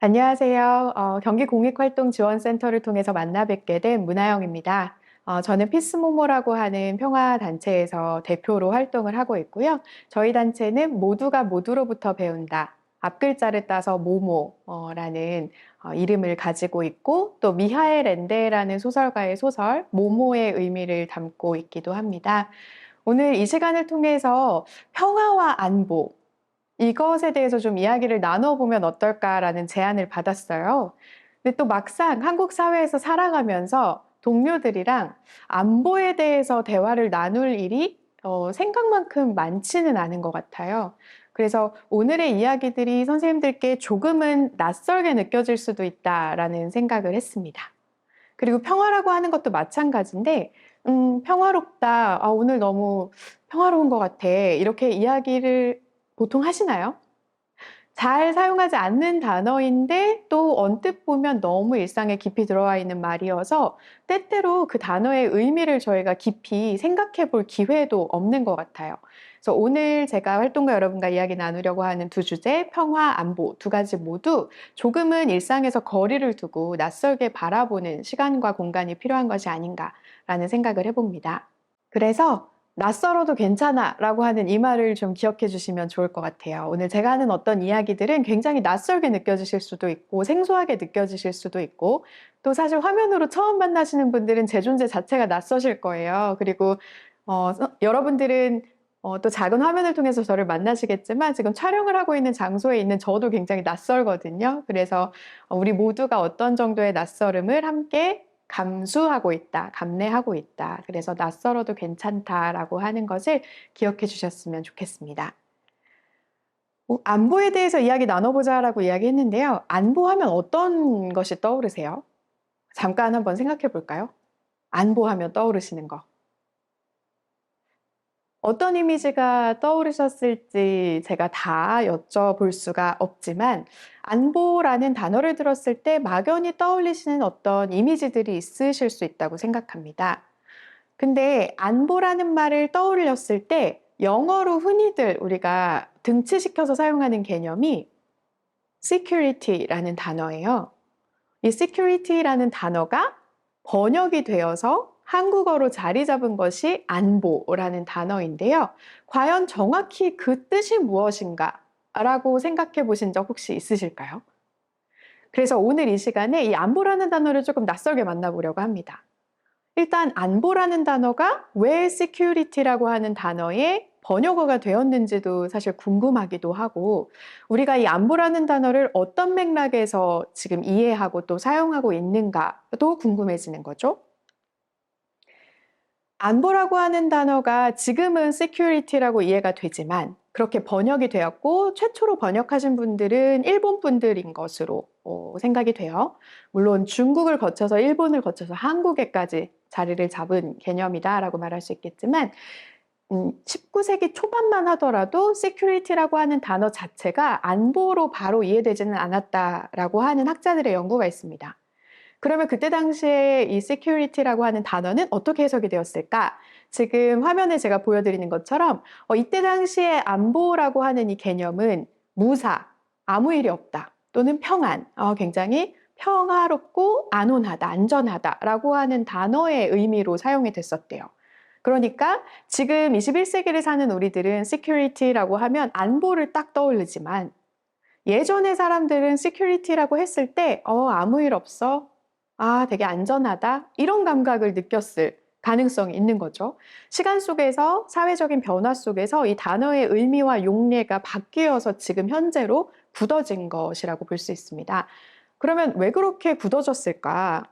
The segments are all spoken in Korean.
안녕하세요. 경기공익활동지원센터를 통해서 만나 뵙게 된 문하영입니다. 저는 피스모모라고 하는 평화단체에서 대표로 활동을 하고 있고요. 저희 단체는 모두가 모두로부터 배운다. 앞글자를 따서 모모라는 이름을 가지고 있고 또 미하엘 엔데라는 소설가의 소설 모모의 의미를 담고 있기도 합니다. 오늘 이 시간을 통해서 평화와 안보 이것에 대해서 좀 이야기를 나눠보면 어떨까라는 제안을 받았어요. 근데 또 막상 한국 사회에서 살아가면서 동료들이랑 안보에 대해서 대화를 나눌 일이 생각만큼 많지는 않은 것 같아요. 그래서 오늘의 이야기들이 선생님들께 조금은 낯설게 느껴질 수도 있다라는 생각을 했습니다. 그리고 평화라고 하는 것도 마찬가지인데, 평화롭다. 오늘 너무 평화로운 것 같아. 이렇게 이야기를 보통 하시나요? 잘 사용하지 않는 단어인데 또 언뜻 보면 너무 일상에 깊이 들어와 있는 말이어서 때때로 그 단어의 의미를 저희가 깊이 생각해 볼 기회도 없는 것 같아요. 그래서 오늘 제가 활동가 여러분과 이야기 나누려고 하는 두 주제, 평화, 안보 두 가지 모두 조금은 일상에서 거리를 두고 낯설게 바라보는 시간과 공간이 필요한 것이 아닌가라는 생각을 해봅니다. 그래서 낯설어도 괜찮아 라고 하는 이 말을 좀 기억해 주시면 좋을 것 같아요. 오늘 제가 하는 어떤 이야기들은 굉장히 낯설게 느껴지실 수도 있고 생소하게 느껴지실 수도 있고 또 사실 화면으로 처음 만나시는 분들은 제 존재 자체가 낯서실 거예요. 그리고 여러분들은 또 작은 화면을 통해서 저를 만나시겠지만 지금 촬영을 하고 있는 장소에 있는 저도 굉장히 낯설거든요. 그래서 우리 모두가 어떤 정도의 낯설음을 함께 감수하고 있다, 감내하고 있다. 그래서 낯설어도 괜찮다라고 하는 것을 기억해 주셨으면 좋겠습니다. 안보에 대해서 이야기 나눠보자라고 이야기했는데요. 안보하면 어떤 것이 떠오르세요? 잠깐 한번 생각해 볼까요? 안보하면 떠오르시는 거. 어떤 이미지가 떠오르셨을지 제가 다 여쭤볼 수가 없지만 안보라는 단어를 들었을 때 막연히 떠올리시는 어떤 이미지들이 있으실 수 있다고 생각합니다. 근데 안보라는 말을 떠올렸을 때 영어로 흔히들 우리가 등치시켜서 사용하는 개념이 security라는 단어예요. 이 security라는 단어가 번역이 되어서 한국어로 자리 잡은 것이 안보라는 단어인데요. 과연 정확히 그 뜻이 무엇인가? 라고 생각해 보신 적 혹시 있으실까요? 그래서 오늘 이 시간에 이 안보라는 단어를 조금 낯설게 만나보려고 합니다. 일단 안보라는 단어가 왜 security라고 하는 단어의 번역어가 되었는지도 사실 궁금하기도 하고 우리가 이 안보라는 단어를 어떤 맥락에서 지금 이해하고 또 사용하고 있는가도 궁금해지는 거죠. 안보라고 하는 단어가 지금은 security라고 이해가 되지만 그렇게 번역이 되었고 최초로 번역하신 분들은 일본 분들인 것으로 생각이 돼요. 물론 중국을 거쳐서 일본을 거쳐서 한국에까지 자리를 잡은 개념이다라고 말할 수 있겠지만 19세기 초반만 하더라도 security라고 하는 단어 자체가 안보로 바로 이해되지는 않았다라고 하는 학자들의 연구가 있습니다. 그러면 그때 당시에 이 security라고 하는 단어는 어떻게 해석이 되었을까? 지금 화면에 제가 보여드리는 것처럼 이때 당시에 안보라고 하는 이 개념은 무사, 아무 일이 없다 또는 평안, 굉장히 평화롭고 안온하다, 안전하다라고 하는 단어의 의미로 사용이 됐었대요. 그러니까 지금 21세기를 사는 우리들은 security라고 하면 안보를 딱 떠올리지만 예전의 사람들은 security라고 했을 때 아무 일 없어. 되게 안전하다. 이런 감각을 느꼈을 가능성이 있는 거죠. 시간 속에서 사회적인 변화 속에서 이 단어의 의미와 용례가 바뀌어서 지금 현재로 굳어진 것이라고 볼 수 있습니다. 그러면 왜 그렇게 굳어졌을까?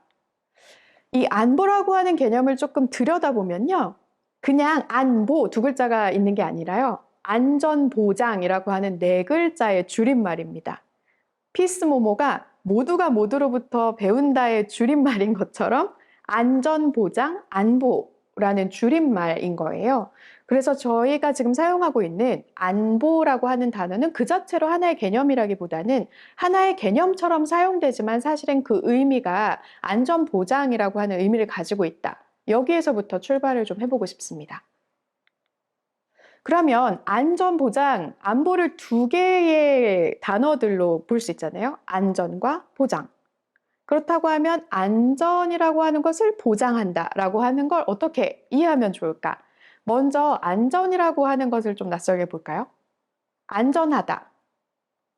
이 안보라고 하는 개념을 조금 들여다보면요. 그냥 안보 두 글자가 있는 게 아니라요. 안전보장이라고 하는 네 글자의 줄임말입니다. 피스모모가 모두가 모두로부터 배운다의 줄임말인 것처럼 안전보장, 안보라는 줄임말인 거예요. 그래서 저희가 지금 사용하고 있는 안보라고 하는 단어는 그 자체로 하나의 개념이라기보다는 하나의 개념처럼 사용되지만 사실은 그 의미가 안전보장이라고 하는 의미를 가지고 있다. 여기에서부터 출발을 좀 해보고 싶습니다. 그러면 안전보장, 안보를 두 개의 단어들로 볼 수 있잖아요. 안전과 보장. 그렇다고 하면 안전이라고 하는 것을 보장한다라고 하는 걸 어떻게 이해하면 좋을까? 먼저 안전이라고 하는 것을 좀 낯설게 볼까요? 안전하다.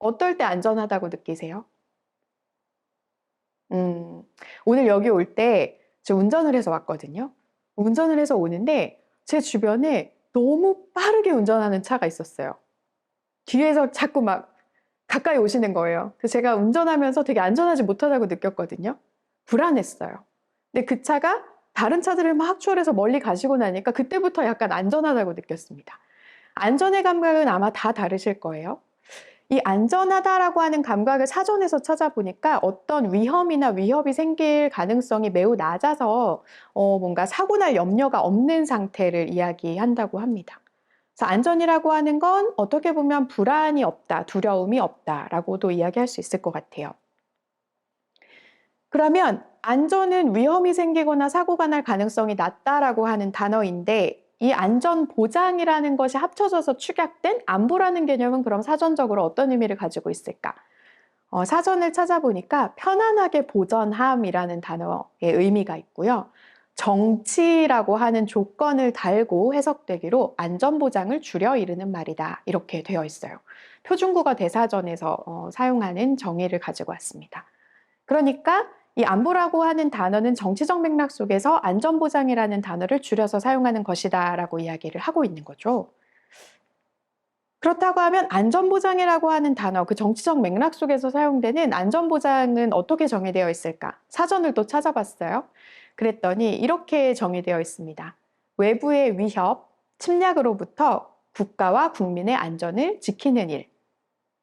어떨 때 안전하다고 느끼세요? 음, 오늘 여기 올 때 저 운전을 해서 왔거든요. 운전을 해서 오는데 제 주변에 너무 빠르게 운전하는 차가 있었어요. 뒤에서 자꾸 막 가까이 오시는 거예요. 그래서 제가 운전하면서 되게 안전하지 못하다고 느꼈거든요. 불안했어요. 근데 그 차가 다른 차들을 막 추월해서 멀리 가시고 나니까 그때부터 약간 안전하다고 느꼈습니다. 안전의 감각은 아마 다 다르실 거예요. 이 안전하다라고 하는 감각을 사전에서 찾아보니까 어떤 위험이나 위협이 생길 가능성이 매우 낮아서 뭔가 사고 날 염려가 없는 상태를 이야기한다고 합니다. 그래서 안전이라고 하는 건 어떻게 보면 불안이 없다, 두려움이 없다라고도 이야기할 수 있을 것 같아요. 그러면 안전은 위험이 생기거나 사고가 날 가능성이 낮다라고 하는 단어인데 이 안전 보장이라는 것이 합쳐져서 축약된 안보라는 개념은 그럼 사전적으로 어떤 의미를 가지고 있을까? 사전을 찾아보니까 편안하게 보전함이라는 단어의 의미가 있고요. 정치라고 하는 조건을 달고 해석되기로 안전보장을 줄여 이르는 말이다. 이렇게 되어 있어요. 표준국어 대사전에서 사용하는 정의를 가지고 왔습니다. 그러니까 이 안보라고 하는 단어는 정치적 맥락 속에서 안전보장이라는 단어를 줄여서 사용하는 것이다라고 이야기를 하고 있는 거죠. 그렇다고 하면 안전보장이라고 하는 단어, 그 정치적 맥락 속에서 사용되는 안전보장은 어떻게 정의되어 있을까? 사전을 또 찾아봤어요. 그랬더니 이렇게 정의되어 있습니다. 외부의 위협, 침략으로부터 국가와 국민의 안전을 지키는 일.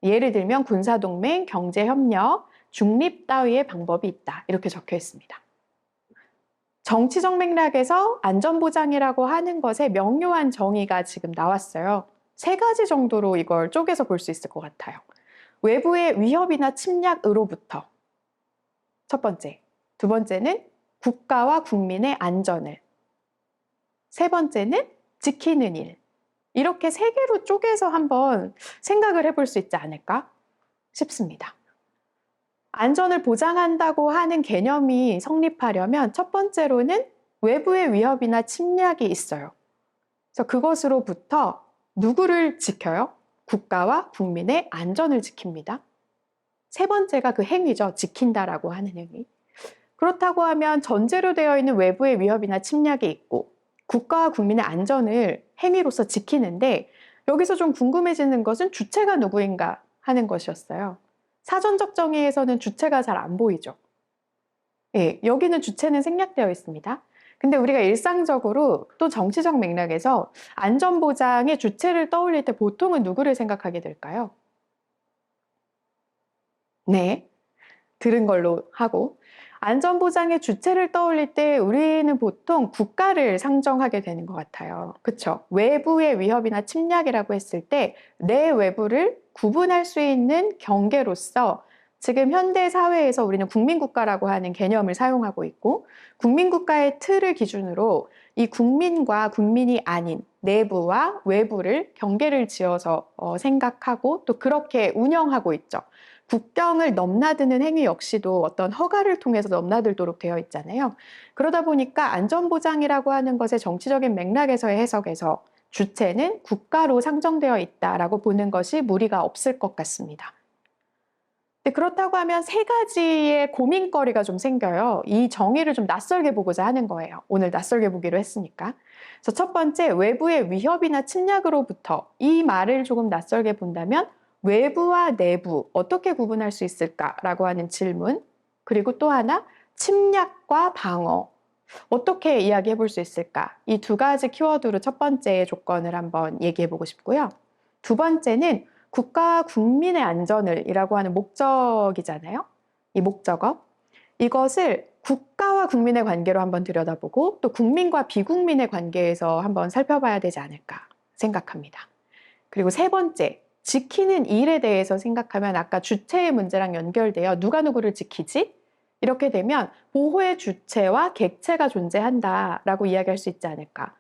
예를 들면 군사동맹, 경제협력, 중립 따위의 방법이 있다. 이렇게 적혀 있습니다. 정치적 맥락에서 안전보장이라고 하는 것의 명료한 정의가 지금 나왔어요. 세 가지 정도로 이걸 쪼개서 볼 수 있을 것 같아요. 외부의 위협이나 침략으로부터 첫 번째, 두 번째는 국가와 국민의 안전을, 세 번째는 지키는 일. 이렇게 세 개로 쪼개서 한번 생각을 해볼 수 있지 않을까 싶습니다. 안전을 보장한다고 하는 개념이 성립하려면 첫 번째로는 외부의 위협이나 침략이 있어요. 그래서 그것으로부터 누구를 지켜요? 국가와 국민의 안전을 지킵니다. 세 번째가 그 행위죠. 지킨다라고 하는 행위. 그렇다고 하면 전제로 되어 있는 외부의 위협이나 침략이 있고 국가와 국민의 안전을 행위로서 지키는데 여기서 좀 궁금해지는 것은 주체가 누구인가 하는 것이었어요. 사전적 정의에서는 주체가 잘 안 보이죠. 예, 여기는 주체는 생략되어 있습니다. 근데 우리가 일상적으로 또 정치적 맥락에서 안전보장의 주체를 떠올릴 때 보통은 누구를 생각하게 될까요? 네, 들은 걸로 하고. 안전보장의 주체를 떠올릴 때 우리는 보통 국가를 상정하게 되는 것 같아요. 그쵸? 외부의 위협이나 침략이라고 했을 때 내 외부를 구분할 수 있는 경계로서 지금 현대 사회에서 우리는 국민국가라고 하는 개념을 사용하고 있고 국민국가의 틀을 기준으로 이 국민과 국민이 아닌 내부와 외부를 경계를 지어서 생각하고 또 그렇게 운영하고 있죠. 국경을 넘나드는 행위 역시도 어떤 허가를 통해서 넘나들도록 되어 있잖아요. 그러다 보니까 안전보장이라고 하는 것의 정치적인 맥락에서의 해석에서 주체는 국가로 상정되어 있다라고 보는 것이 무리가 없을 것 같습니다. 그렇다고 하면 세 가지의 고민거리가 좀 생겨요. 이 정의를 좀 낯설게 보고자 하는 거예요. 오늘 낯설게 보기로 했으니까. 그래서 첫 번째, 외부의 위협이나 침략으로부터 이 말을 조금 낯설게 본다면 외부와 내부 어떻게 구분할 수 있을까라고 하는 질문. 그리고 또 하나, 침략과 방어. 어떻게 이야기해 볼 수 있을까? 이 두 가지 키워드로 첫 번째 조건을 한번 얘기해 보고 싶고요. 두 번째는 국가와 국민의 안전을 이라고 하는 목적이잖아요. 이 목적어. 이것을 국가와 국민의 관계로 한번 들여다보고 또 국민과 비국민의 관계에서 한번 살펴봐야 되지 않을까 생각합니다. 그리고 세 번째, 지키는 일에 대해서 생각하면 아까 주체의 문제랑 연결되어 누가 누구를 지키지? 이렇게 되면 보호의 주체와 객체가 존재한다라고 이야기할 수 있지 않을까.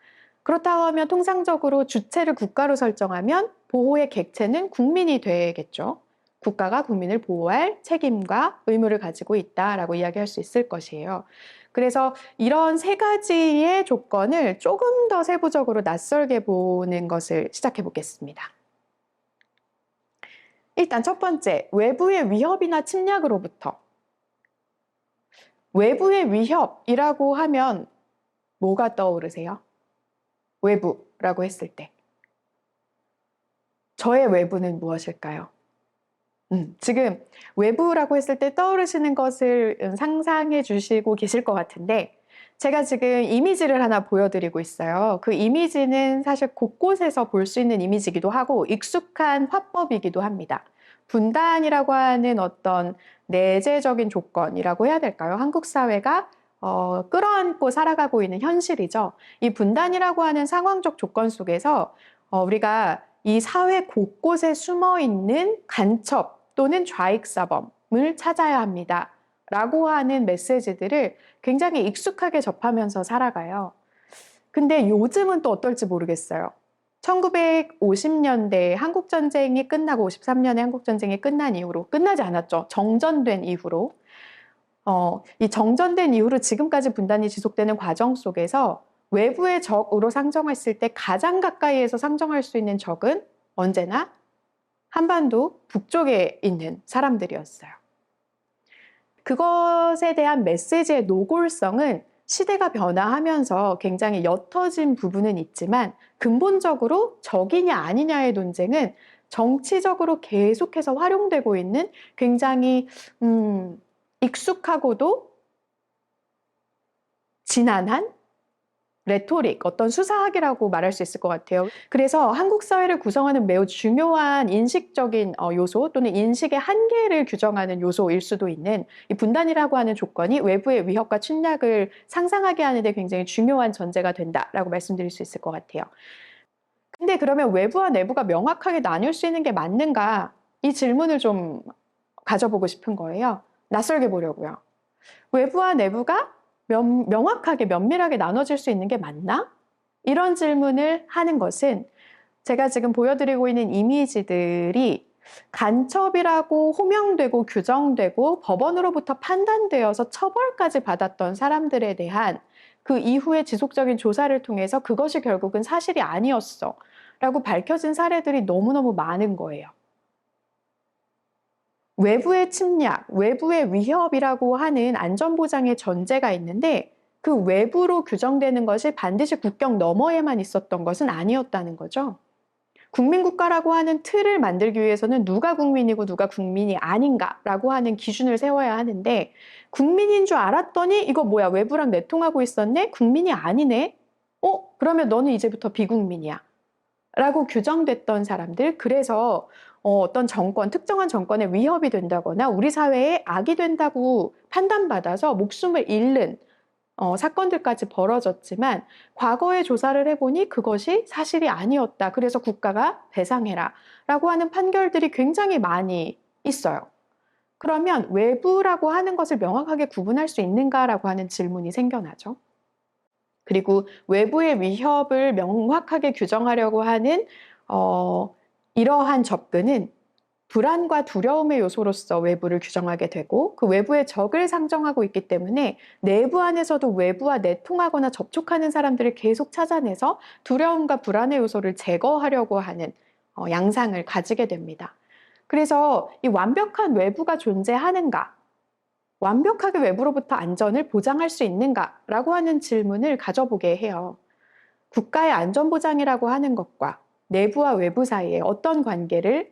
그렇다고 하면 통상적으로 주체를 국가로 설정하면 보호의 객체는 국민이 되겠죠. 국가가 국민을 보호할 책임과 의무를 가지고 있다라고 이야기할 수 있을 것이에요. 그래서 이런 세 가지의 조건을 조금 더 세부적으로 낯설게 보는 것을 시작해 보겠습니다. 일단 첫 번째, 외부의 위협이나 침략으로부터. 외부의 위협이라고 하면 뭐가 떠오르세요? 외부라고 했을 때. 저의 외부는 무엇일까요? 지금 외부라고 했을 때 떠오르시는 것을 상상해 주시고 계실 것 같은데, 제가 지금 이미지를 하나 보여드리고 있어요. 그 이미지는 사실 곳곳에서 볼 수 있는 이미지이기도 하고 익숙한 화법이기도 합니다. 분단이라고 하는 어떤 내재적인 조건이라고 해야 될까요? 한국 사회가 끌어안고 살아가고 있는 현실이죠. 이 분단이라고 하는 상황적 조건 속에서 우리가 이 사회 곳곳에 숨어 있는 간첩 또는 좌익사범을 찾아야 합니다. 라고 하는 메시지들을 굉장히 익숙하게 접하면서 살아가요. 근데 요즘은 또 어떨지 모르겠어요. 1950년대 한국전쟁이 끝나고 53년에 한국전쟁이 끝난 이후로, 끝나지 않았죠. 정전된 이후로. 이 정전된 이후로 지금까지 분단이 지속되는 과정 속에서 외부의 적으로 상정했을 때 가장 가까이에서 상정할 수 있는 적은 언제나 한반도 북쪽에 있는 사람들이었어요. 그것에 대한 메시지의 노골성은 시대가 변화하면서 굉장히 옅어진 부분은 있지만 근본적으로 적이냐 아니냐의 논쟁은 정치적으로 계속해서 활용되고 있는 굉장히 익숙하고도 진한한 레토릭, 어떤 수사학이라고 말할 수 있을 것 같아요. 그래서 한국 사회를 구성하는 매우 중요한 인식적인 요소 또는 인식의 한계를 규정하는 요소일 수도 있는 이 분단이라고 하는 조건이 외부의 위협과 침략을 상상하게 하는 데 굉장히 중요한 전제가 된다라고 말씀드릴 수 있을 것 같아요. 근데 그러면 외부와 내부가 명확하게 나뉠 수 있는 게 맞는가? 이 질문을 좀 가져보고 싶은 거예요. 낯설게 보려고요. 외부와 내부가 명확하게 면밀하게 나눠질 수 있는 게 맞나? 이런 질문을 하는 것은 제가 지금 보여드리고 있는 이미지들이 간첩이라고 호명되고 규정되고 법원으로부터 판단되어서 처벌까지 받았던 사람들에 대한 그 이후의 지속적인 조사를 통해서 그것이 결국은 사실이 아니었어 라고 밝혀진 사례들이 너무너무 많은 거예요. 외부의 침략, 외부의 위협이라고 하는 안전보장의 전제가 있는데 그 외부로 규정되는 것이 반드시 국경 너머에만 있었던 것은 아니었다는 거죠. 국민국가라고 하는 틀을 만들기 위해서는 누가 국민이고 누가 국민이 아닌가라고 하는 기준을 세워야 하는데 국민인 줄 알았더니 이거 뭐야 외부랑 내통하고 있었네? 국민이 아니네? 그러면 너는 이제부터 비국민이야. 라고 규정됐던 사람들, 그래서 어떤 정권, 특정한 정권에 위협이 된다거나 우리 사회에 악이 된다고 판단받아서 목숨을 잃는 사건들까지 벌어졌지만 과거에 조사를 해보니 그것이 사실이 아니었다. 그래서 국가가 배상해라 라고 하는 판결들이 굉장히 많이 있어요. 그러면 외부라고 하는 것을 명확하게 구분할 수 있는가라고 하는 질문이 생겨나죠. 그리고 외부의 위협을 명확하게 규정하려고 하는 이러한 접근은 불안과 두려움의 요소로서 외부를 규정하게 되고 그 외부의 적을 상정하고 있기 때문에 내부 안에서도 외부와 내통하거나 접촉하는 사람들을 계속 찾아내서 두려움과 불안의 요소를 제거하려고 하는 양상을 가지게 됩니다. 그래서 이 완벽한 외부가 존재하는가? 완벽하게 외부로부터 안전을 보장할 수 있는가라고 하는 질문을 가져보게 해요. 국가의 안전보장이라고 하는 것과 내부와 외부 사이에 어떤 관계를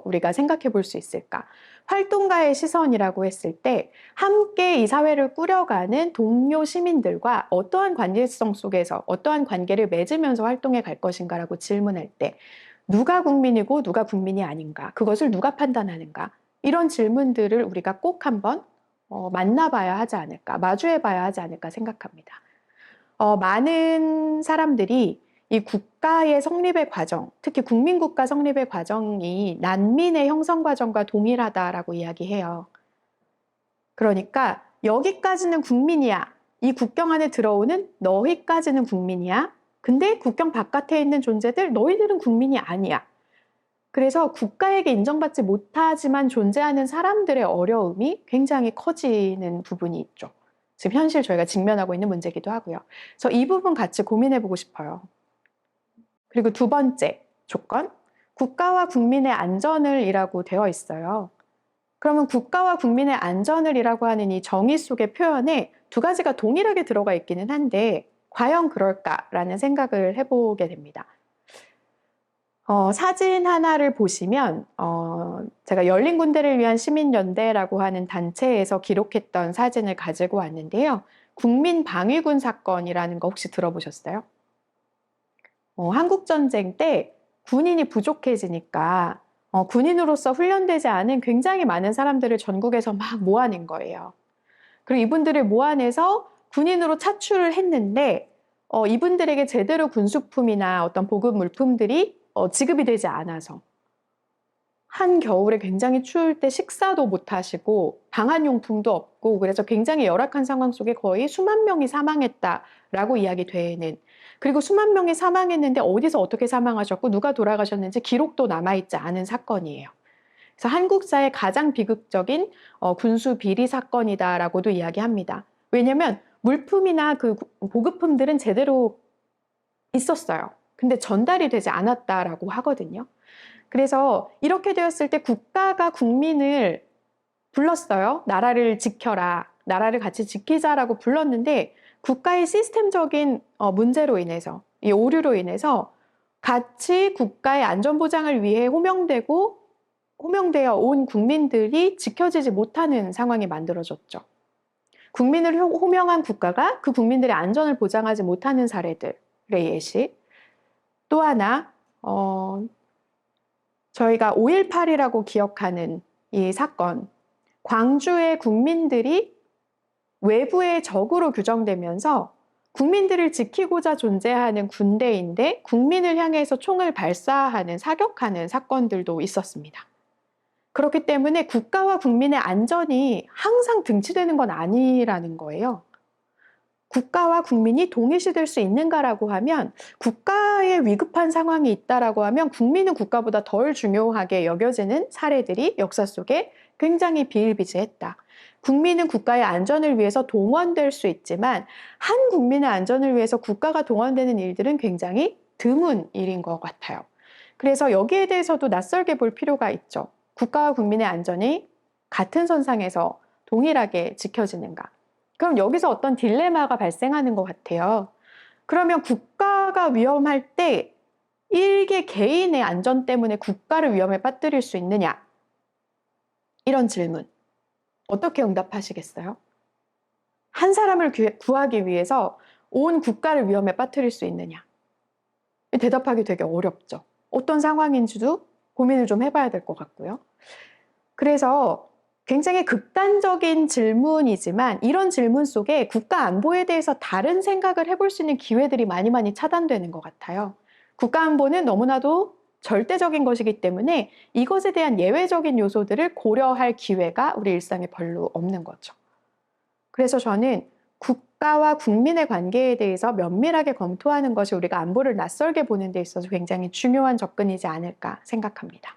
우리가 생각해 볼 수 있을까? 활동가의 시선이라고 했을 때 함께 이 사회를 꾸려가는 동료 시민들과 어떠한 관계성 속에서 어떠한 관계를 맺으면서 활동해 갈 것인가라고 질문할 때 누가 국민이고 누가 국민이 아닌가? 그것을 누가 판단하는가? 이런 질문들을 우리가 꼭 한번 만나봐야 하지 않을까, 마주해봐야 하지 않을까 생각합니다. 많은 사람들이 이 국가의 성립의 과정, 특히 국민국가 성립의 과정이 난민의 형성 과정과 동일하다라고 이야기해요. 그러니까 여기까지는 국민이야. 이 국경 안에 들어오는 너희까지는 국민이야. 근데 국경 바깥에 있는 존재들, 너희들은 국민이 아니야. 그래서 국가에게 인정받지 못하지만 존재하는 사람들의 어려움이 굉장히 커지는 부분이 있죠. 지금 현실 저희가 직면하고 있는 문제이기도 하고요. 그래서 이 부분 같이 고민해보고 싶어요. 그리고 두 번째 조건, 국가와 국민의 안전을 이라고 되어 있어요. 그러면 국가와 국민의 안전을 이라고 하는 이 정의 속의 표현에 두 가지가 동일하게 들어가 있기는 한데 과연 그럴까라는 생각을 해보게 됩니다. 사진 하나를 보시면 제가 열린 군대를 위한 시민연대라고 하는 단체에서 기록했던 사진을 가지고 왔는데요. 국민방위군 사건이라는 거 혹시 들어보셨어요? 한국전쟁 때 군인이 부족해지니까 군인으로서 훈련되지 않은 굉장히 많은 사람들을 전국에서 막 모아낸 거예요. 그리고 이분들을 모아내서 군인으로 차출을 했는데 이분들에게 제대로 군수품이나 어떤 보급 물품들이 지급이 되지 않아서 한겨울에 굉장히 추울 때 식사도 못 하시고 방한용품도 없고 그래서 굉장히 열악한 상황 속에 거의 수만 명이 사망했다라고 이야기되는, 그리고 수만 명이 사망했는데 어디서 어떻게 사망하셨고 누가 돌아가셨는지 기록도 남아있지 않은 사건이에요. 그래서 한국사의 가장 비극적인 군수 비리 사건이다라고도 이야기합니다. 왜냐하면 물품이나 그 보급품들은 제대로 있었어요. 근데 전달이 되지 않았다라고 하거든요. 그래서 이렇게 되었을 때 국가가 국민을 불렀어요. 나라를 지켜라, 나라를 같이 지키자라고 불렀는데 국가의 시스템적인 문제로 인해서, 이 오류로 인해서 같이 국가의 안전보장을 위해 호명되어 온 국민들이 지켜지지 못하는 상황이 만들어졌죠. 국민을 호명한 국가가 그 국민들의 안전을 보장하지 못하는 사례들의 예시. 또 하나, 저희가 5.18이라고 기억하는 이 사건, 광주의 국민들이 외부의 적으로 규정되면서 국민들을 지키고자 존재하는 군대인데 국민을 향해서 총을 발사하는, 사격하는 사건들도 있었습니다. 그렇기 때문에 국가와 국민의 안전이 항상 등치되는 건 아니라는 거예요. 국가와 국민이 동일시될 수 있는가라고 하면, 국가에 위급한 상황이 있다라고 하면 국민은 국가보다 덜 중요하게 여겨지는 사례들이 역사 속에 굉장히 비일비재했다. 국민은 국가의 안전을 위해서 동원될 수 있지만 한 국민의 안전을 위해서 국가가 동원되는 일들은 굉장히 드문 일인 것 같아요. 그래서 여기에 대해서도 낯설게 볼 필요가 있죠. 국가와 국민의 안전이 같은 선상에서 동일하게 지켜지는가? 그럼 여기서 어떤 딜레마가 발생하는 것 같아요. 그러면 국가가 위험할 때 일개 개인의 안전 때문에 국가를 위험에 빠뜨릴 수 있느냐? 이런 질문. 어떻게 응답하시겠어요? 한 사람을 구하기 위해서 온 국가를 위험에 빠뜨릴 수 있느냐? 대답하기 되게 어렵죠. 어떤 상황인지도 고민을 좀 해봐야 될 것 같고요. 그래서 굉장히 극단적인 질문이지만 이런 질문 속에 국가 안보에 대해서 다른 생각을 해볼 수 있는 기회들이 많이 차단되는 것 같아요. 국가 안보는 너무나도 절대적인 것이기 때문에 이것에 대한 예외적인 요소들을 고려할 기회가 우리 일상에 별로 없는 거죠. 그래서 저는 국가와 국민의 관계에 대해서 면밀하게 검토하는 것이 우리가 안보를 낯설게 보는 데 있어서 굉장히 중요한 접근이지 않을까 생각합니다.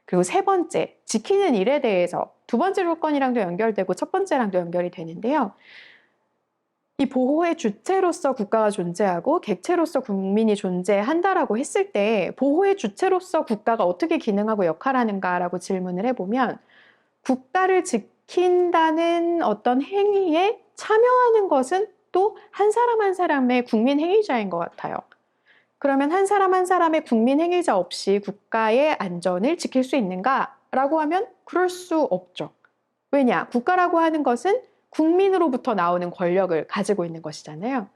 그리고 세 번째, 지키는 일에 대해서 두 번째 조건이랑도 연결되고 첫 번째랑도 연결이 되는데요. 이 보호의 주체로서 국가가 존재하고 객체로서 국민이 존재한다라고 했을 때 보호의 주체로서 국가가 어떻게 기능하고 역할하는가라고 질문을 해보면 국가를 지킨다는 어떤 행위에 참여하는 것은 또 한 사람 한 사람의 국민 행위자인 것 같아요. 그러면 한 사람 한 사람의 국민 행위자 없이 국가의 안전을 지킬 수 있는가라고 하면 그럴 수 없죠. 왜냐? 국가라고 하는 것은 국민으로부터 나오는 권력을 가지고 있는 것이잖아요.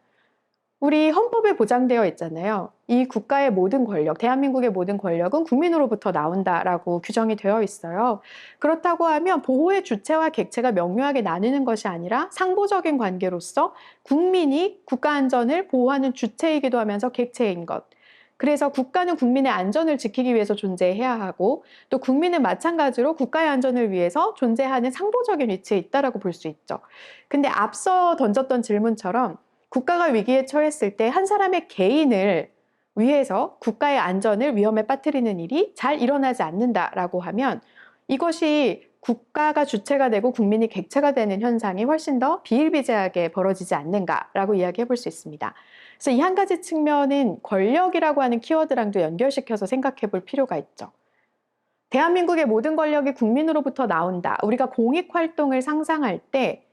우리 헌법에 보장되어 있잖아요. 이 국가의 모든 권력, 대한민국의 모든 권력은 국민으로부터 나온다라고 규정이 되어 있어요. 그렇다고 하면 보호의 주체와 객체가 명료하게 나누는 것이 아니라 상보적인 관계로서 국민이 국가 안전을 보호하는 주체이기도 하면서 객체인 것. 그래서 국가는 국민의 안전을 지키기 위해서 존재해야 하고 또 국민은 마찬가지로 국가의 안전을 위해서 존재하는 상보적인 위치에 있다라고 볼 수 있죠. 근데 앞서 던졌던 질문처럼 국가가 위기에 처했을 때 한 사람의 개인을 위해서 국가의 안전을 위험에 빠뜨리는 일이 잘 일어나지 않는다라고 하면 이것이 국가가 주체가 되고 국민이 객체가 되는 현상이 훨씬 더 비일비재하게 벌어지지 않는가라고 이야기해 볼 수 있습니다. 그래서 이 한 가지 측면은 권력이라고 하는 키워드랑도 연결시켜서 생각해 볼 필요가 있죠. 대한민국의 모든 권력이 국민으로부터 나온다. 우리가 공익활동을 상상할 때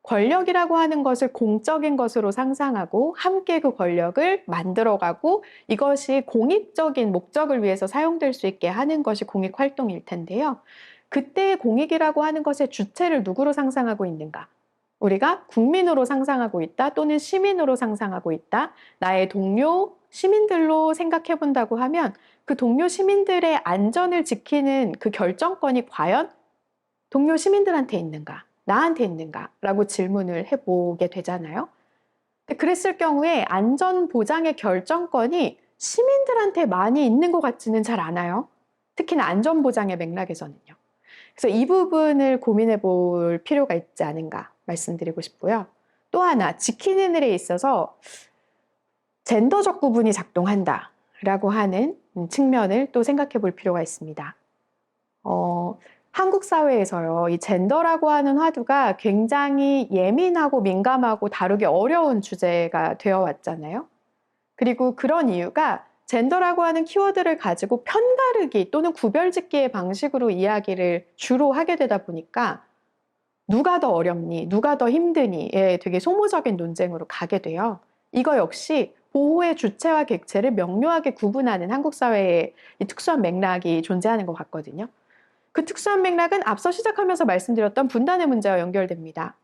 권력이라고 하는 것을 공적인 것으로 상상하고 함께 그 권력을 만들어가고 이것이 공익적인 목적을 위해서 사용될 수 있게 하는 것이 공익활동일 텐데요. 그때의 공익이라고 하는 것의 주체를 누구로 상상하고 있는가? 우리가 국민으로 상상하고 있다 또는 시민으로 상상하고 있다. 나의 동료 시민들로 생각해 본다고 하면 그 동료 시민들의 안전을 지키는 그 결정권이 과연 동료 시민들한테 있는가? 나한테 있는가? 라고 질문을 해보게 되잖아요. 그랬을 경우에 안전 보장의 결정권이 시민들한테 많이 있는 것 같지는 잘 않아요. 특히나 안전 보장의 맥락에서는요. 그래서 이 부분을 고민해 볼 필요가 있지 않은가 말씀드리고 싶고요. 또 하나, 지키는 일에 있어서 젠더적 구분이 작동한다라고 하는 측면을 또 생각해 볼 필요가 있습니다. 한국 사회에서요, 이 젠더라고 하는 화두가 굉장히 예민하고 민감하고 다루기 어려운 주제가 되어 왔잖아요. 그리고 그런 이유가 젠더라고 하는 키워드를 가지고 편가르기 또는 구별짓기의 방식으로 이야기를 주로 하게 되다 보니까 누가 더 어렵니, 누가 더 힘드니에 되게 소모적인 논쟁으로 가게 돼요. 이거 역시 보호의 주체와 객체를 명료하게 구분하는 한국 사회의 이 특수한 맥락이 존재하는 것 같거든요. 그 특수한 맥락은 앞서 시작하면서 말씀드렸던 분단의 문제와 연결됩니다.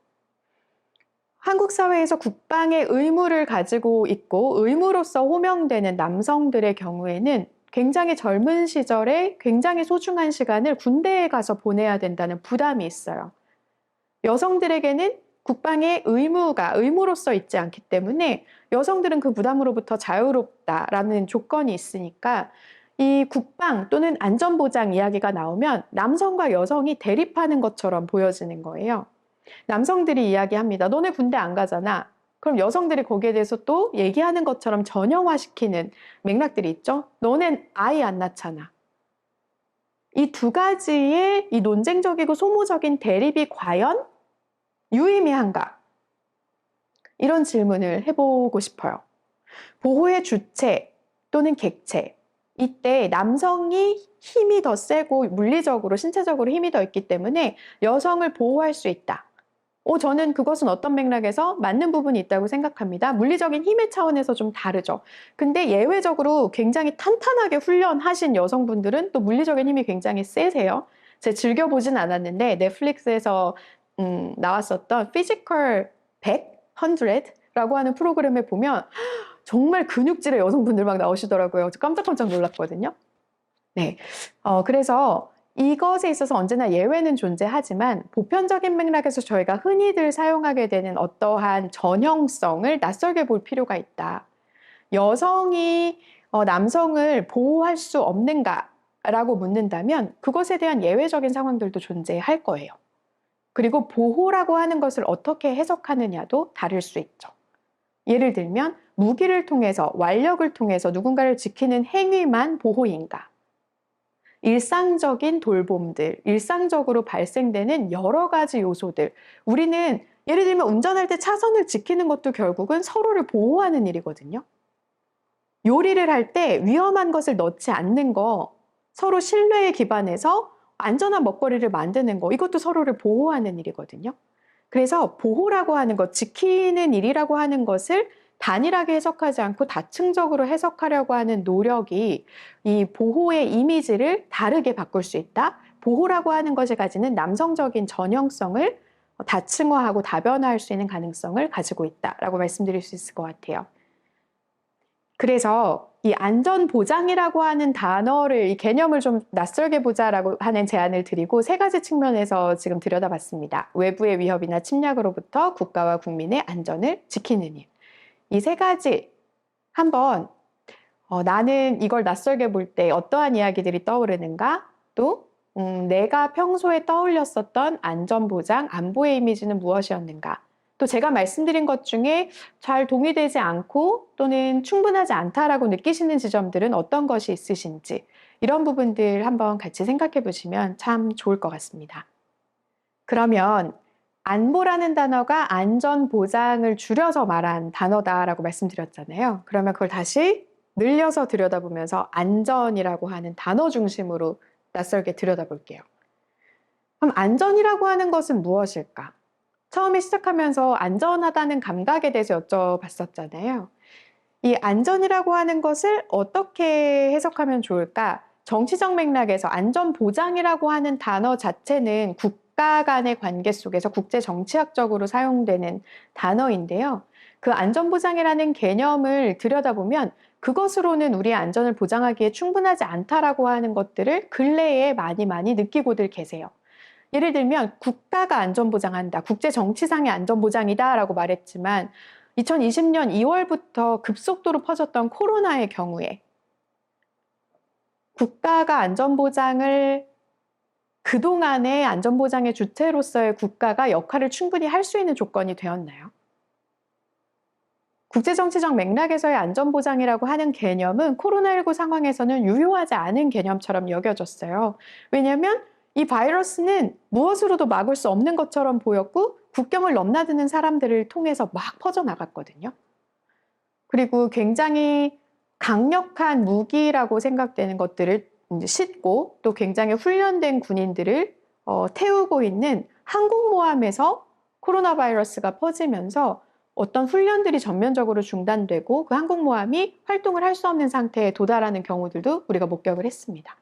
한국 사회에서 국방의 의무를 가지고 있고 의무로서 호명되는 남성들의 경우에는 굉장히 젊은 시절에 굉장히 소중한 시간을 군대에 가서 보내야 된다는 부담이 있어요. 여성들에게는 국방의 의무가 의무로서 있지 않기 때문에 여성들은 그 부담으로부터 자유롭다라는 조건이 있으니까 이 국방 또는 안전보장 이야기가 나오면 남성과 여성이 대립하는 것처럼 보여지는 거예요. 남성들이 이야기합니다. 너네 군대 안 가잖아. 그럼 여성들이 거기에 대해서 또 얘기하는 것처럼 전형화시키는 맥락들이 있죠. 너넨 아이 안 낳잖아. 이 두 가지의 이 논쟁적이고 소모적인 대립이 과연 유의미한가? 이런 질문을 해보고 싶어요. 보호의 주체 또는 객체. 이때 남성이 힘이 더 세고 물리적으로, 신체적으로 힘이 더 있기 때문에 여성을 보호할 수 있다. 저는 그것은 어떤 맥락에서 맞는 부분이 있다고 생각합니다. 물리적인 힘의 차원에서 좀 다르죠. 근데 예외적으로 굉장히 탄탄하게 훈련하신 여성분들은 또 물리적인 힘이 굉장히 세세요. 제가 즐겨보진 않았는데 넷플릭스에서 나왔었던 피지컬 100, 100라고 하는 프로그램에 보면 정말 근육질의 여성분들 막 나오시더라고요. 깜짝깜짝 놀랐거든요. 네, 그래서 이것에 있어서 언제나 예외는 존재하지만 보편적인 맥락에서 저희가 흔히들 사용하게 되는 어떠한 전형성을 낯설게 볼 필요가 있다. 여성이 남성을 보호할 수 없는가라고 묻는다면 그것에 대한 예외적인 상황들도 존재할 거예요. 그리고 보호라고 하는 것을 어떻게 해석하느냐도 다를 수 있죠. 예를 들면 무기를 통해서, 완력을 통해서 누군가를 지키는 행위만 보호인가? 일상적인 돌봄들, 일상적으로 발생되는 여러 가지 요소들. 우리는 예를 들면 운전할 때 차선을 지키는 것도 결국은 서로를 보호하는 일이거든요. 요리를 할 때 위험한 것을 넣지 않는 거, 서로 신뢰에 기반해서 안전한 먹거리를 만드는 거, 이것도 서로를 보호하는 일이거든요. 그래서 보호라고 하는 것, 지키는 일이라고 하는 것을 단일하게 해석하지 않고 다층적으로 해석하려고 하는 노력이 이 보호의 이미지를 다르게 바꿀 수 있다. 보호라고 하는 것이 가지는 남성적인 전형성을 다층화하고 다변화할 수 있는 가능성을 가지고 있다라고 말씀드릴 수 있을 것 같아요. 그래서 이 안전보장이라고 하는 단어를, 이 개념을 좀 낯설게 보자라고 하는 제안을 드리고 세 가지 측면에서 지금 들여다봤습니다. 외부의 위협이나 침략으로부터 국가와 국민의 안전을 지키는 일. 이 세 가지 한번 나는 이걸 낯설게 볼 때 어떠한 이야기들이 떠오르는가? 또 내가 평소에 떠올렸었던 안전보장, 안보의 이미지는 무엇이었는가? 또 제가 말씀드린 것 중에 잘 동의되지 않고 또는 충분하지 않다라고 느끼시는 지점들은 어떤 것이 있으신지 이런 부분들 한번 같이 생각해 보시면 참 좋을 것 같습니다. 그러면 안보라는 단어가 안전보장을 줄여서 말한 단어다라고 말씀드렸잖아요. 그러면 그걸 다시 늘려서 들여다보면서 안전이라고 하는 단어 중심으로 낯설게 들여다볼게요. 그럼 안전이라고 하는 것은 무엇일까? 처음에 시작하면서 안전하다는 감각에 대해서 여쭤봤었잖아요. 이 안전이라고 하는 것을 어떻게 해석하면 좋을까? 정치적 맥락에서 안전보장이라고 하는 단어 자체는 국가 간의 관계 속에서 국제 정치학적으로 사용되는 단어인데요. 그 안전보장이라는 개념을 들여다보면 그것으로는 우리의 안전을 보장하기에 충분하지 않다라고 하는 것들을 근래에 많이 느끼고들 계세요. 예를 들면 국가가 안전보장한다, 국제정치상의 안전보장이다라고 말했지만 2020년 2월부터 급속도로 퍼졌던 코로나의 경우에 국가가 안전보장을 그동안의 안전보장의 주체로서의 국가가 역할을 충분히 할 수 있는 조건이 되었나요? 국제정치적 맥락에서의 안전보장이라고 하는 개념은 코로나19 상황에서는 유효하지 않은 개념처럼 여겨졌어요. 왜냐하면 이 바이러스는 무엇으로도 막을 수 없는 것처럼 보였고 국경을 넘나드는 사람들을 통해서 막 퍼져나갔거든요. 그리고 굉장히 강력한 무기라고 생각되는 것들을 이제 싣고 또 굉장히 훈련된 군인들을 태우고 있는 항공모함에서 코로나 바이러스가 퍼지면서 어떤 훈련들이 전면적으로 중단되고 그 항공모함이 활동을 할 수 없는 상태에 도달하는 경우들도 우리가 목격을 했습니다.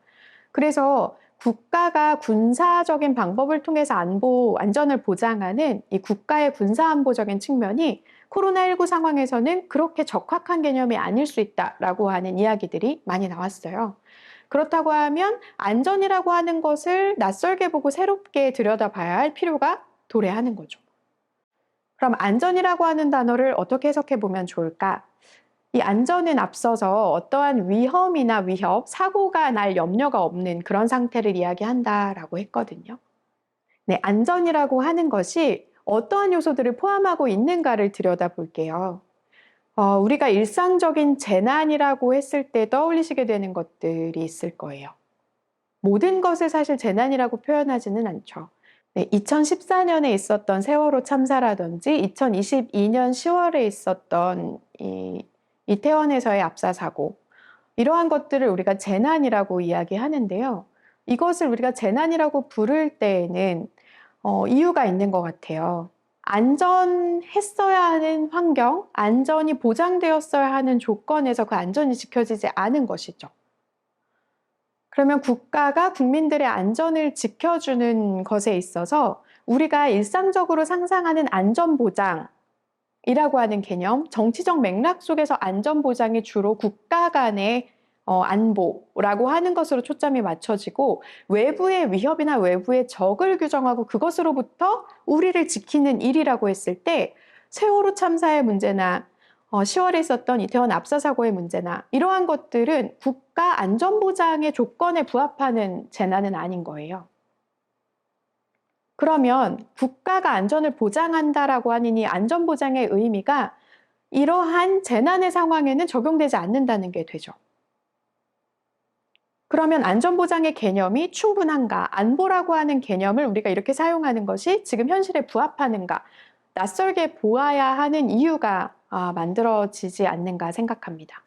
그래서 국가가 군사적인 방법을 통해서 안전을 보장하는 이 국가의 군사안보적인 측면이 코로나19 상황에서는 그렇게 적합한 개념이 아닐 수 있다라고 하는 이야기들이 많이 나왔어요. 그렇다고 하면 안전이라고 하는 것을 낯설게 보고 새롭게 들여다봐야 할 필요가 도래하는 거죠. 그럼 안전이라고 하는 단어를 어떻게 해석해 보면 좋을까? 이 안전은 앞서서 어떠한 위험이나 위협, 사고가 날 염려가 없는 그런 상태를 이야기한다라고 했거든요. 네, 안전이라고 하는 것이 어떠한 요소들을 포함하고 있는가를 들여다볼게요. 우리가 일상적인 재난이라고 했을 때 떠올리시게 되는 것들이 있을 거예요. 모든 것을 사실 재난이라고 표현하지는 않죠. 네, 2014년에 있었던 세월호 참사라든지 2022년 10월에 있었던 이태원에서의 압사 사고, 이러한 것들을 우리가 재난이라고 이야기하는데요. 이것을 우리가 재난이라고 부를 때에는 이유가 있는 것 같아요. 안전했어야 하는 환경, 안전이 보장되었어야 하는 조건에서 그 안전이 지켜지지 않은 것이죠. 그러면 국가가 국민들의 안전을 지켜주는 것에 있어서 우리가 일상적으로 상상하는 안전보장이라고 하는 개념, 정치적 맥락 속에서 안전보장이 주로 국가 간의 안보라고 하는 것으로 초점이 맞춰지고 외부의 위협이나 외부의 적을 규정하고 그것으로부터 우리를 지키는 일이라고 했을 때 세월호 참사의 문제나 10월에 있었던 이태원 압사 사고의 문제나 이러한 것들은 국가 안전보장의 조건에 부합하는 재난은 아닌 거예요. 그러면 국가가 안전을 보장한다라고 하는 이 안전보장의 의미가 이러한 재난의 상황에는 적용되지 않는다는 게 되죠. 그러면 안전보장의 개념이 충분한가? 안보라고 하는 개념을 우리가 이렇게 사용하는 것이 지금 현실에 부합하는가? 낯설게 보아야 하는 이유가 만들어지지 않는가 생각합니다.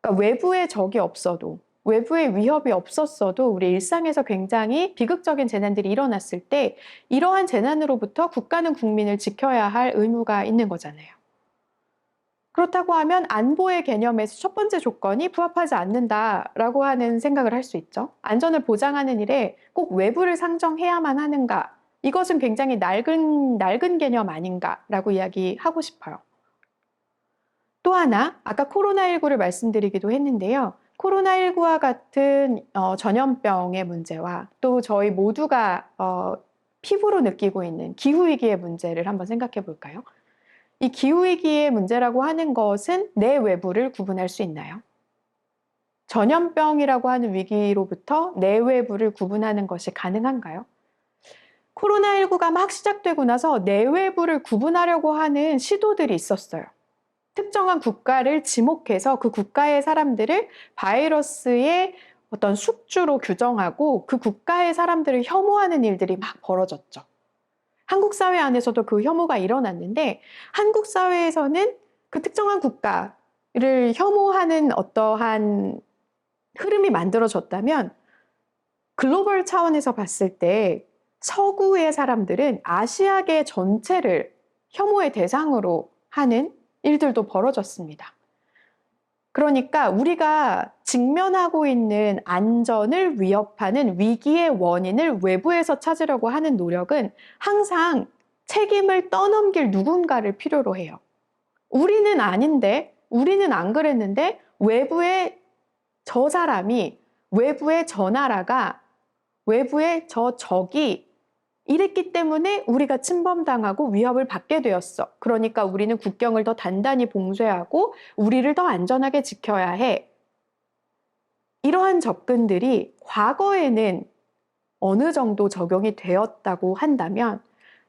그러니까 외부의 적이 없어도, 외부의 위협이 없었어도 우리 일상에서 굉장히 비극적인 재난들이 일어났을 때 이러한 재난으로부터 국가는 국민을 지켜야 할 의무가 있는 거잖아요. 그렇다고 하면 안보의 개념에서 첫 번째 조건이 부합하지 않는다라고 하는 생각을 할 수 있죠. 안전을 보장하는 일에 꼭 외부를 상정해야만 하는가? 이것은 굉장히 낡은 개념 아닌가라고 이야기하고 싶어요. 또 하나, 아까 코로나19를 말씀드리기도 했는데요. 코로나19와 같은 전염병의 문제와 또 저희 모두가 피부로 느끼고 있는 기후위기의 문제를 한번 생각해 볼까요? 이 기후위기의 문제라고 하는 것은 내 외부를 구분할 수 있나요? 전염병이라고 하는 위기로부터 내 외부를 구분하는 것이 가능한가요? 코로나19가 막 시작되고 나서 내외부를 구분하려고 하는 시도들이 있었어요. 특정한 국가를 지목해서 그 국가의 사람들을 바이러스의 어떤 숙주로 규정하고 그 국가의 사람들을 혐오하는 일들이 막 벌어졌죠. 한국 사회 안에서도 그 혐오가 일어났는데 한국 사회에서는 그 특정한 국가를 혐오하는 어떠한 흐름이 만들어졌다면 글로벌 차원에서 봤을 때 서구의 사람들은 아시아계 전체를 혐오의 대상으로 하는 일들도 벌어졌습니다. 그러니까 우리가 직면하고 있는 안전을 위협하는 위기의 원인을 외부에서 찾으려고 하는 노력은 항상 책임을 떠넘길 누군가를 필요로 해요. 우리는 아닌데, 우리는 안 그랬는데 외부의 저 사람이, 외부의 저 나라가, 외부의 저 적이 이랬기 때문에 우리가 침범당하고 위협을 받게 되었어. 그러니까 우리는 국경을 더 단단히 봉쇄하고 우리를 더 안전하게 지켜야 해. 이러한 접근들이 과거에는 어느 정도 적용이 되었다고 한다면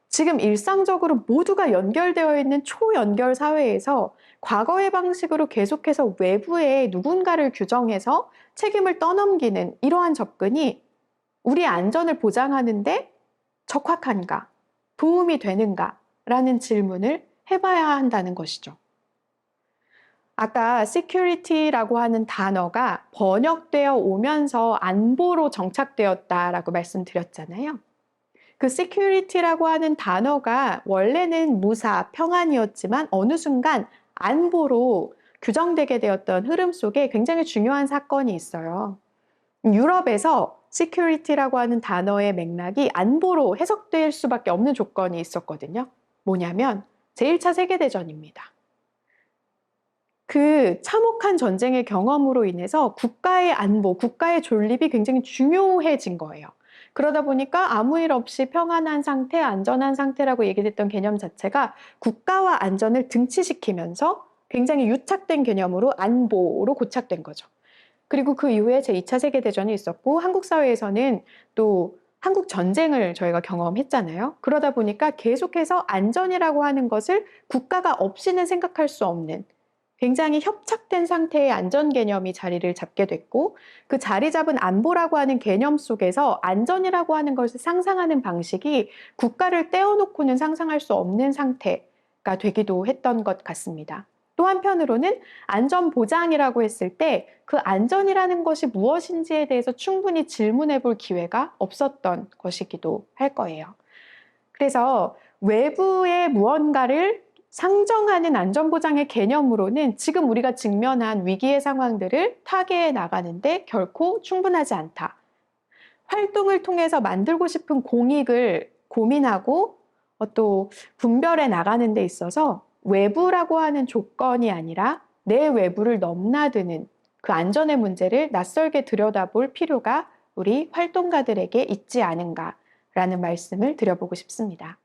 지금 일상적으로 모두가 연결되어 있는 초연결 사회에서 과거의 방식으로 계속해서 외부에 누군가를 규정해서 책임을 떠넘기는 이러한 접근이 우리의 안전을 보장하는데 적합한가, 도움이 되는가 라는 질문을 해봐야 한다는 것이죠. 아까 security라고 하는 단어가 번역되어 오면서 안보로 정착되었다라고 말씀드렸잖아요. 그 security라고 하는 단어가 원래는 무사, 평안이었지만 어느 순간 안보로 규정되게 되었던 흐름 속에 굉장히 중요한 사건이 있어요. 유럽에서 security라고 하는 단어의 맥락이 안보로 해석될 수밖에 없는 조건이 있었거든요. 뭐냐면 제1차 세계대전입니다. 그 참혹한 전쟁의 경험으로 인해서 국가의 안보, 국가의 존립이 굉장히 중요해진 거예요. 그러다 보니까 아무 일 없이 평안한 상태, 안전한 상태라고 얘기했던 개념 자체가 국가와 안전을 등치시키면서 굉장히 유착된 개념으로 안보로 고착된 거죠. 그리고 그 이후에 제2차 세계대전이 있었고 한국 사회에서는 또 한국 전쟁을 저희가 경험했잖아요. 그러다 보니까 계속해서 안전이라고 하는 것을 국가가 없이는 생각할 수 없는 굉장히 협착된 상태의 안전 개념이 자리를 잡게 됐고 그 자리 잡은 안보라고 하는 개념 속에서 안전이라고 하는 것을 상상하는 방식이 국가를 떼어놓고는 상상할 수 없는 상태가 되기도 했던 것 같습니다. 또 한편으로는 안전보장이라고 했을 때 그 안전이라는 것이 무엇인지에 대해서 충분히 질문해 볼 기회가 없었던 것이기도 할 거예요. 그래서 외부의 무언가를 상정하는 안전보장의 개념으로는 지금 우리가 직면한 위기의 상황들을 타개해 나가는데 결코 충분하지 않다. 활동을 통해서 만들고 싶은 공익을 고민하고 또 분별해 나가는 데 있어서 외부라고 하는 조건이 아니라 내 외부를 넘나드는 그 안전의 문제를 낯설게 들여다볼 필요가 우리 활동가들에게 있지 않은가라는 말씀을 드려보고 싶습니다.